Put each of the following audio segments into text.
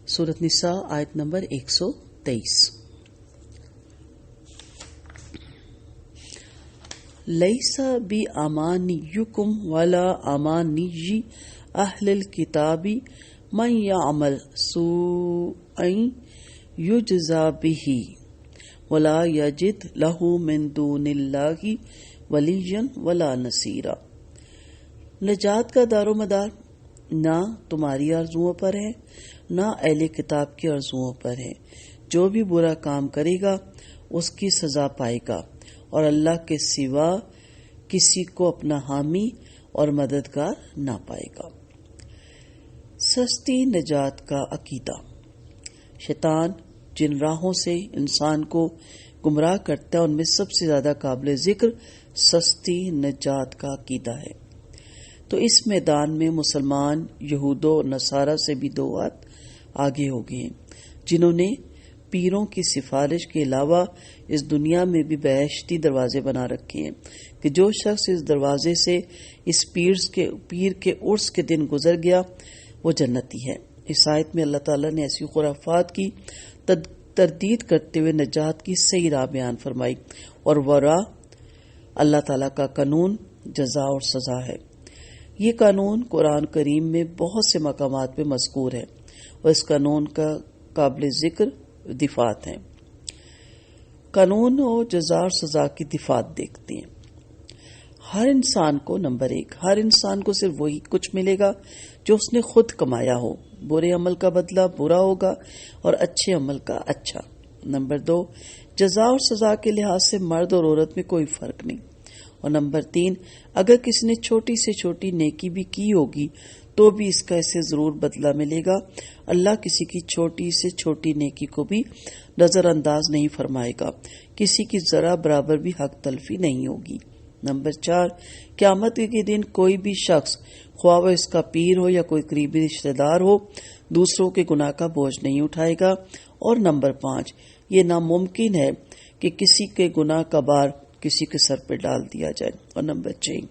سورۃ نساء آیت نمبر 123۔ لیس بِأَمَانِيِّکُمْ وَلَا أَمَانِيِّ أَهْلِ الْكِتَابِ مَنْ يَعْمَلْ سُوءًا يُجْزَ بِهِ وَلَا يَجِدْ لَهُ مِنْ دُونِ اللَّهِ وَلِيًّا وَلَا نَصِيرًا۔ نجات کا دار و مدار نہ تمہاری آرزوؤں پر ہے نہ اہل کتاب کی آرزوؤں پر ہے۔ جو بھی برا کام کرے گا اس کی سزا پائے گا، اور اللہ کے سوا کسی کو اپنا حامی اور مددگار نہ پائے گا۔ سستی نجات کا عقیدہ۔ شیطان جن راہوں سے انسان کو گمراہ کرتا ہے ان میں سب سے زیادہ قابل ذکر سستی نجات کا عقیدہ ہے۔ تو اس میدان میں مسلمان یہود و نصارہ سے بھی دو ہاتھ آگے ہو گئے ہیں، جنہوں نے پیروں کی سفارش کے علاوہ اس دنیا میں بھی بہشتی دروازے بنا رکھے ہیں کہ جو شخص اس دروازے سے اس پیر کے عرس کے دن گزر گیا وہ جنتی ہے۔ اس آیت میں اللہ تعالیٰ نے ایسی خرافات کی تردید کرتے ہوئے نجات کی صحیح راہ بیان فرمائی، اور وہ راہ اللہ تعالیٰ کا قانون جزا اور سزا ہے۔ یہ قانون قرآن کریم میں بہت سے مقامات پہ مذکور ہے، اور اس قانون کا قابل ذکر دفعات ہیں۔ قانون اور جزا اور سزا کی دفعات دیکھتے ہیں۔ ہر انسان کو نمبر 1، ہر انسان کو صرف وہی کچھ ملے گا جو اس نے خود کمایا ہو۔ برے عمل کا بدلہ برا ہوگا اور اچھے عمل کا اچھا۔ نمبر 2، جزا اور سزا کے لحاظ سے مرد اور عورت میں کوئی فرق نہیں۔ اور نمبر 3، اگر کسی نے چھوٹی سے چھوٹی نیکی بھی کی ہوگی تو بھی اس کا اسے ضرور بدلہ ملے گا۔ اللہ کسی کی چھوٹی سے چھوٹی نیکی کو بھی نظر انداز نہیں فرمائے گا، کسی کی ذرا برابر بھی حق تلفی نہیں ہوگی۔ نمبر 4، قیامت کے دن کوئی بھی شخص، خواہ وہ اس کا پیر ہو یا کوئی قریبی رشتہ دار ہو، دوسروں کے گناہ کا بوجھ نہیں اٹھائے گا۔ اور نمبر 5، یہ ناممکن ہے کہ کسی کے گناہ کا بار کسی کے سر پہ ڈال دیا جائے۔ اور نمبر 6،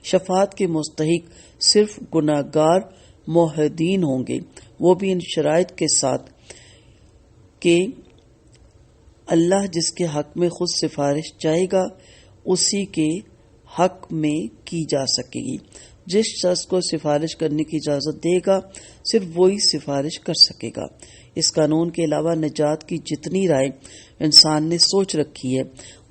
شفاعت کے مستحق صرف گناہ گار موحدین ہوں گے، وہ بھی ان شرائط کے ساتھ کہ اللہ جس کے حق میں خود سفارش چاہے گا اسی کے حق میں کی جا سکے گی۔ جس شخص کو سفارش کرنے کی اجازت دے گا صرف وہی سفارش کر سکے گا۔ اس قانون کے علاوہ نجات کی جتنی رائے انسان نے سوچ رکھی ہے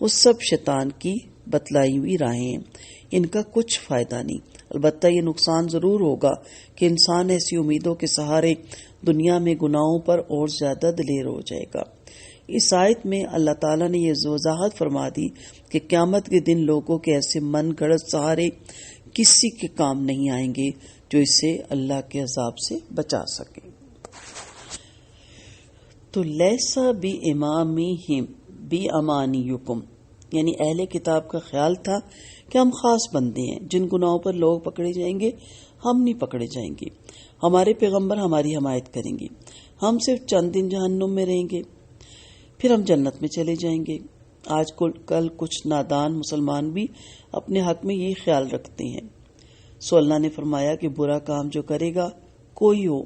وہ سب شیطان کی بتلائی ہوئی راہیں ہیں، ان کا کچھ فائدہ نہیں۔ البتہ یہ نقصان ضرور ہوگا کہ انسان ایسی امیدوں کے سہارے دنیا میں گناہوں پر اور زیادہ دلیر ہو جائے گا۔ اس آیت میں اللہ تعالیٰ نے یہ وضاحت فرما دی کہ قیامت کے دن لوگوں کے ایسے من گھڑت سہارے کسی کے کام نہیں آئیں گے جو اسے اللہ کے عذاب سے بچا سکے۔ تو لیسا بِإِمَامِهِمْ بِأَمَانِيِّکُمْ، یعنی اہل کتاب کا خیال تھا کہ ہم خاص بندے ہیں، جن گناہوں پر لوگ پکڑے جائیں گے ہم نہیں پکڑے جائیں گے، ہمارے پیغمبر ہماری حمایت کریں گے، ہم صرف چند دن جہنم میں رہیں گے پھر ہم جنت میں چلے جائیں گے۔ آج کل کچھ نادان مسلمان بھی اپنے حق میں یہی خیال رکھتے ہیں۔ سو اللہ نے فرمایا کہ برا کام جو کرے گا کوئی ہو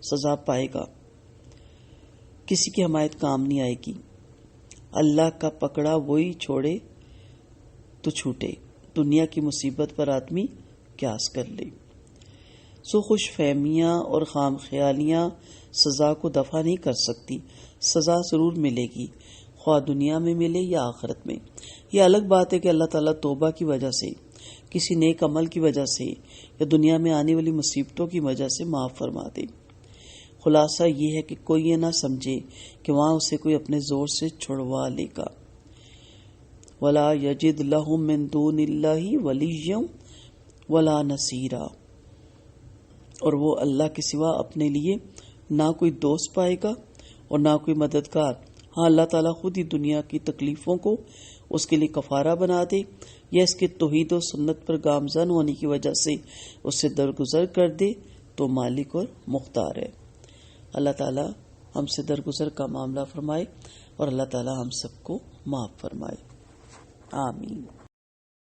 سزا پائے گا، کسی کی حمایت کام نہیں آئے گی۔ اللہ کا پکڑا وہی چھوڑے تو چھوٹے، دنیا کی مصیبت پر آدمی قیاس کر لے۔ سو خوش فہمیاں اور خام خیالیاں سزا کو دفع نہیں کر سکتی، سزا ضرور ملے گی، خواہ دنیا میں ملے یا آخرت میں۔ یہ الگ بات ہے کہ اللہ تعالیٰ توبہ کی وجہ سے، کسی نیک عمل کی وجہ سے یا دنیا میں آنے والی مصیبتوں کی وجہ سے معاف فرما دے۔ خلاصہ یہ ہے کہ کوئی یہ نہ سمجھے کہ وہاں اسے کوئی اپنے زور سے چھڑوا لے گا۔ وَلَا يَجِدْ لَهُ مِن دُونِ اللَّهِ وَلِيًّا وَلَا نَصِيرًا، اور وہ اللہ کے سوا اپنے لیے نہ کوئی دوست پائے گا اور نہ کوئی مددگار۔ ہاں اللہ تعالیٰ خود ہی دنیا کی تکلیفوں کو اس کے لیے کفارہ بنا دے یا اس کے توحید و سنت پر گامزن ہونے کی وجہ سے اس سے درگزر کر دے تو مالک اور مختار ہے۔ اللہ تعالیٰ ہم سے درگزر کا معاملہ فرمائے اور اللہ تعالیٰ ہم سب کو معاف فرمائے، آمین۔